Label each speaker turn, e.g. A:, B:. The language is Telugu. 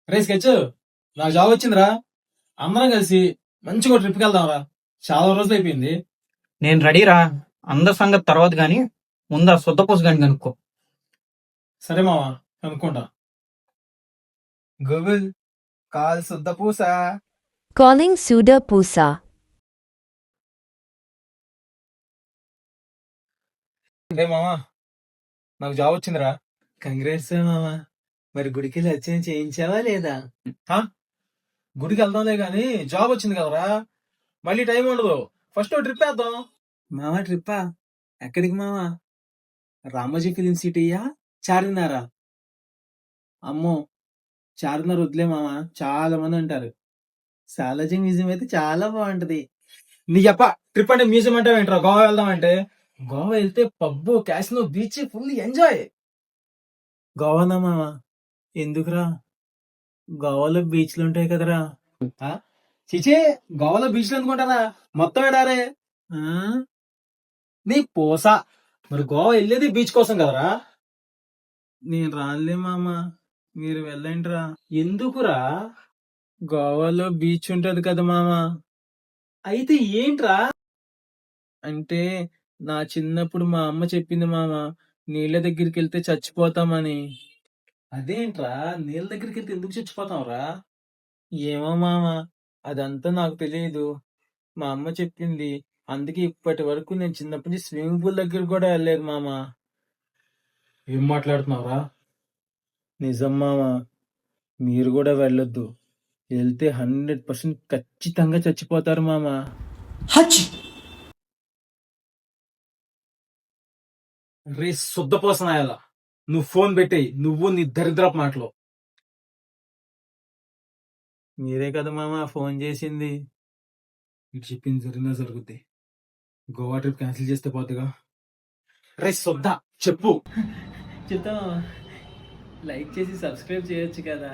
A: రే స్కెచ్, నాకు జాబ్ వచ్చిందిరా. అందరం కలిసి మంచిగా ట్రిప్కి వెళ్దాంరా. చాలా రోజులు అయిపోయింది.
B: నేను రెడీరా. అందరి సంగతి తర్వాత గాని ముందు ఆ సొద్దపూస గాని కనుక్కో.
A: సరే మావా, అనుకుంటా.
C: గూగుల్ కాల్ సుద్దపూస.
D: Calling Suda Pusa.
A: రే మావా, నాకు జాబ్ వచ్చిందిరా. కంగ్రాట్స్ మావా. మరి గుడికి వెళ్ళి అర్చన చేయించావా లేదా? గుడికి వెళ్దాంలే గాని జాబ్ వచ్చింది కదరా, మళ్ళీ టైం ఉండదు. ఫస్ట్ ట్రిప్ వేద్దాం. మావా ట్రిప్పా? ఎక్కడికి మావా? రామోజీ ఫిలిం సిటీయా, చార్మినారా? అమ్మో, చార్మినార్ వద్దులే మావా, చాలా మంది అంటారు. సాలాజీ మ్యూజియం అయితే చాలా బాగుంటది. నీ చెప్ప ట్రిప్ అంటే మ్యూజియం అంటే ఏంట్రా? గోవా వెళ్దాం అంటే గోవా వెళ్తే pub, casino, beach full enjoy. గోవానా మావా? ఎందుకురా? గోవాలో బీచ్లు ఉంటాయి కదరా. చిచే, గోవాలో బీచ్లు అనుకుంటారా? మొత్తం ఎడారే. ఆ? నీ పోసా, మరి గోవా వెళ్ళేది బీచ్ కోసం కదరా. నేను రానులే మామా, మీరు వెళ్ళండిరా. ఎందుకురా? గోవాలో బీచ్ ఉంటది కదా మామా. అయితే ఏంట్రా? అంటే నా చిన్నప్పుడు మా అమ్మ చెప్పింది మామా, నీళ్ళ దగ్గరికి వెళ్తే చచ్చిపోతామని. అదేంట్రా, నీళ్ళ దగ్గరికి వెళ్తే ఎందుకు చచ్చిపోతాంరా? ఏమో మామా, అదంతా నాకు తెలియదు. మా అమ్మ చెప్పింది. అందుకే ఇప్పటి వరకు నేను చిన్నప్పటి నుంచి స్విమ్మింగ్ పూల్ దగ్గర కూడా వెళ్ళలేదు మామా. ఏం మాట్లాడుతున్నావురా? నిజం మామా, మీరు కూడా వెళ్ళొద్దు. వెళ్తే 100% ఖచ్చితంగా చచ్చిపోతారు మామా. రే శుద్ధపోసనాయాల, నువ్వు ఫోన్ పెట్టేయి. నువ్వు నీ దరిద్రపు మాటలు. మీరే కదా మామా ఫోన్ చేసింది. ఇటు చెప్పింది జరిగినా జరుగుద్ది. గోవా ట్రిప్ క్యాన్సిల్ చేస్తే పోతుగా. రే శుద్ధ, చెప్పు. చెప్తా, లైక్ చేసి సబ్స్క్రైబ్ చేయొచ్చు కదా.